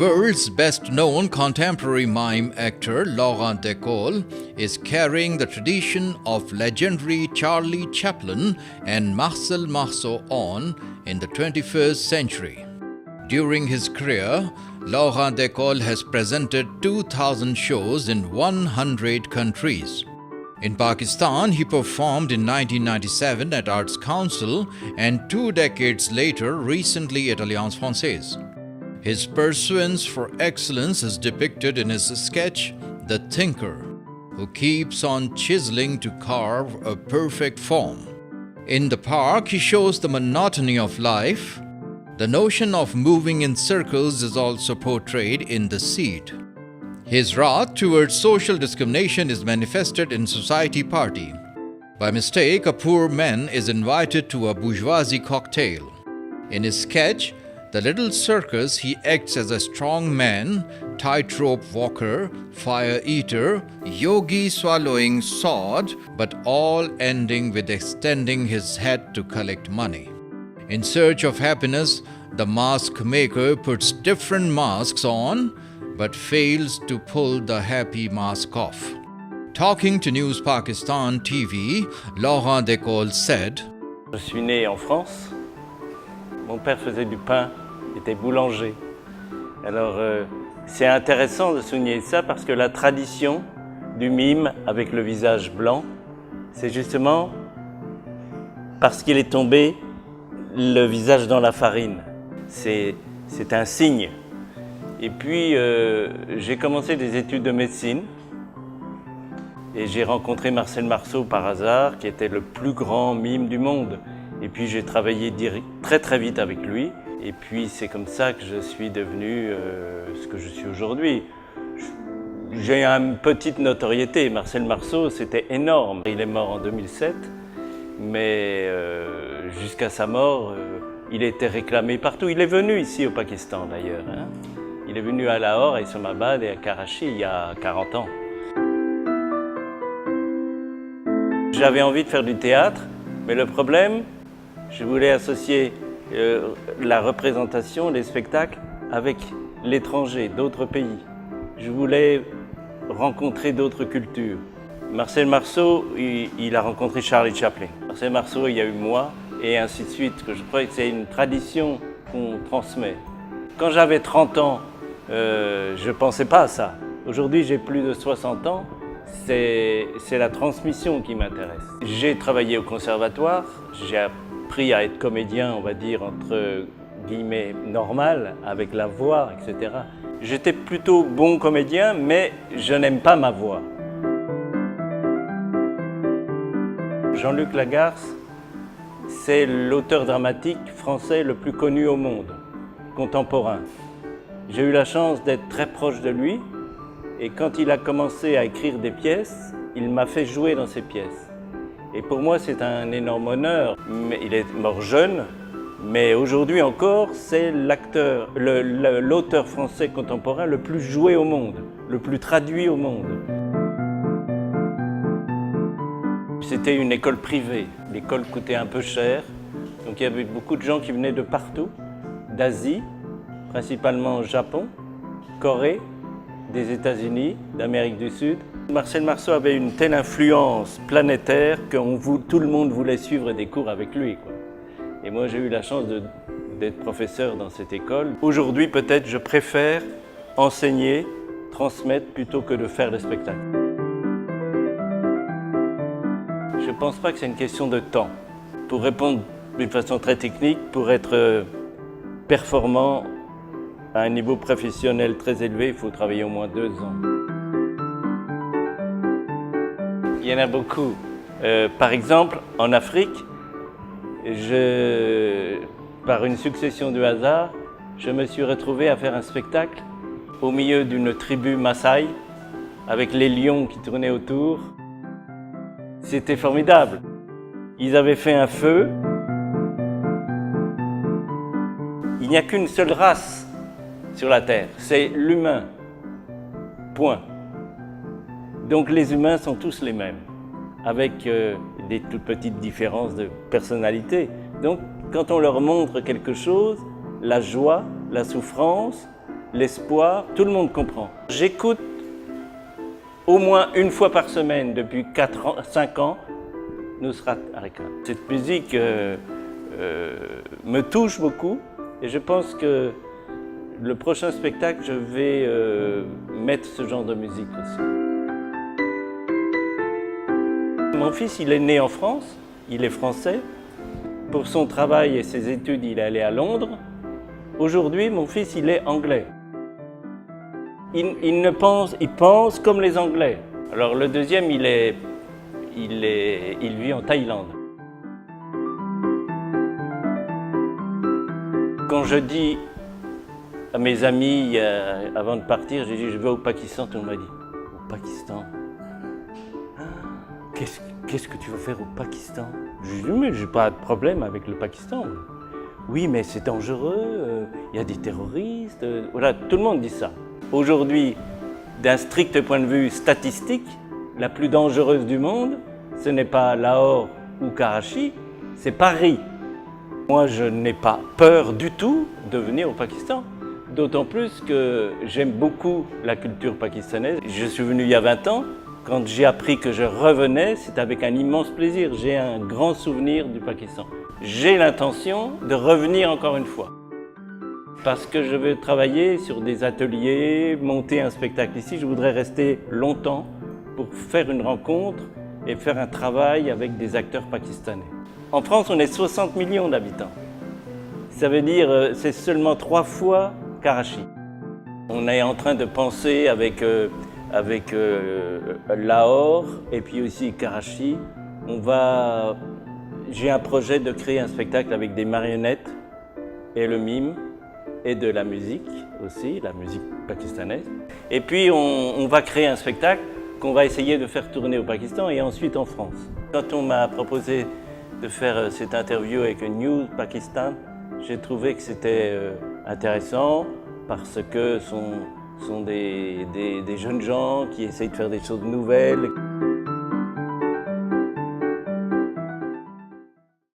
world's best-known contemporary mime actor Laurent Decaux is carrying the tradition of legendary Charlie Chaplin and Marcel Marceau on in the 21st century. During his career, Laurent Decaux has presented 2,000 shows in 100 countries. In Pakistan, he performed in 1997 at Arts Council and 2 decades later recently at Alliance Française. His pursuance for excellence is depicted in his sketch, The Thinker, who keeps on chiseling to carve a perfect form. In the park, he shows the monotony of life. The notion of moving in circles is also portrayed in The Seed. His wrath towards social discrimination is manifested in Society Party. By mistake, a poor man is invited to a bourgeoisie cocktail. In his sketch, The Little Circus, he acts as a strong man, tightrope walker, fire eater, yogi swallowing sword, but all ending with extending his head to collect money. In search of happiness, the mask maker puts different masks on, but fails to pull the happy mask off. Talking to News Pakistan TV, Laurent Decaux said, Je suis né en France. Mon père faisait du pain, était boulanger. Alors c'est intéressant de souligner ça parce que la tradition du mime avec le visage blanc, c'est justement parce qu'il est tombé le visage dans la farine. C'est un signe. Et puis, j'ai commencé des études de médecine et j'ai rencontré Marcel Marceau par hasard, qui était le plus grand mime du monde. Et puis, j'ai travaillé très vite avec lui. Et puis, c'est comme ça que je suis devenu ce que je suis aujourd'hui. J'ai une petite notoriété. Marcel Marceau, c'était énorme. Il est mort en 2007, mais jusqu'à sa mort, il était réclamé partout. Il est venu ici au Pakistan, d'ailleurs. Hein. Il est venu à Lahore, à Islamabad et à Karachi il y a 40 ans. J'avais envie de faire du théâtre, mais le problème, je voulais associer la représentation, les spectacles, avec l'étranger, d'autres pays. Je voulais rencontrer d'autres cultures. Marcel Marceau, il a rencontré Charlie Chaplin. Marcel Marceau, il y a eu moi, et ainsi de suite. Je crois que c'est une tradition qu'on transmet. Quand j'avais 30 ans, je ne pensais pas à ça. Aujourd'hui, j'ai plus de 60 ans. C'est la transmission qui m'intéresse. J'ai travaillé au conservatoire. J'ai appris à être comédien, on va dire, entre guillemets, normal, avec la voix, etc. J'étais plutôt bon comédien, mais je n'aime pas ma voix. Jean-Luc Lagarce, c'est l'auteur dramatique français le plus connu au monde, contemporain. J'ai eu la chance d'être très proche de lui et quand il a commencé à écrire des pièces, il m'a fait jouer dans ses pièces. Et pour moi, c'est un énorme honneur. Mais il est mort jeune, mais aujourd'hui encore, c'est l'auteur français contemporain le plus joué au monde, le plus traduit au monde. C'était une école privée. L'école coûtait un peu cher, donc il y avait beaucoup de gens qui venaient de partout, d'Asie, principalement Japon, Corée, des États-Unis, d'Amérique du Sud. Marcel Marceau avait une telle influence planétaire que tout le monde voulait suivre des cours avec lui, quoi. Et moi, j'ai eu la chance d'être professeur dans cette école. Aujourd'hui, peut-être, je préfère enseigner, transmettre, plutôt que de faire des spectacles. Je ne pense pas que c'est une question de temps. Pour répondre d'une façon très technique, pour être performant à un niveau professionnel très élevé, il faut travailler au moins 2 ans. Il y en a beaucoup. Par exemple, en Afrique, par une succession de hasards, je me suis retrouvé à faire un spectacle au milieu d'une tribu Maasai, avec les lions qui tournaient autour. C'était formidable. Ils avaient fait un feu. Il n'y a qu'une seule race sur la Terre, c'est l'humain. Point. Donc les humains sont tous les mêmes, avec des toutes petites différences de personnalité. Donc quand on leur montre quelque chose, la joie, la souffrance, l'espoir, tout le monde comprend. J'écoute au moins une fois par semaine depuis 5 ans Nusrat Harika. Cette musique me touche beaucoup et je pense que le prochain spectacle, je vais mettre ce genre de musique aussi. Mon fils, il est né en France, il est français. Pour son travail et ses études, il est allé à Londres. Aujourd'hui, mon fils, il est anglais. Il pense comme les Anglais. Alors le deuxième, il vit en Thaïlande. Quand je dis à mes amis, avant de partir, j'ai dit je vais au Pakistan, tout le monde m'a dit au Pakistan? Qu'est-ce que tu veux faire au Pakistan? Je lui ai dit mais j'ai pas de problème avec le Pakistan. Oui, mais c'est dangereux, il y a des terroristes. Voilà, tout le monde dit ça. Aujourd'hui, d'un strict point de vue statistique, la plus dangereuse du monde, ce n'est pas Lahore ou Karachi, c'est Paris. Moi, je n'ai pas peur du tout de venir au Pakistan. D'autant plus que j'aime beaucoup la culture pakistanaise. Je suis venu il y a 20 ans. Quand j'ai appris que je revenais, c'était avec un immense plaisir. J'ai un grand souvenir du Pakistan. J'ai l'intention de revenir encore une fois. Parce que je veux travailler sur des ateliers, monter un spectacle ici. Je voudrais rester longtemps pour faire une rencontre et faire un travail avec des acteurs pakistanais. En France, on est 60 millions d'habitants. Ça veut dire c'est seulement 3 fois Karachi. On est en train de penser avec Lahore et puis aussi Karachi. J'ai un projet de créer un spectacle avec des marionnettes et le mime et de la musique aussi, la musique pakistanaise. Et puis on va créer un spectacle qu'on va essayer de faire tourner au Pakistan et ensuite en France. Quand on m'a proposé de faire cette interview avec New Pakistan, j'ai trouvé que c'était intéressant parce que ce sont des jeunes gens qui essayent de faire des choses nouvelles.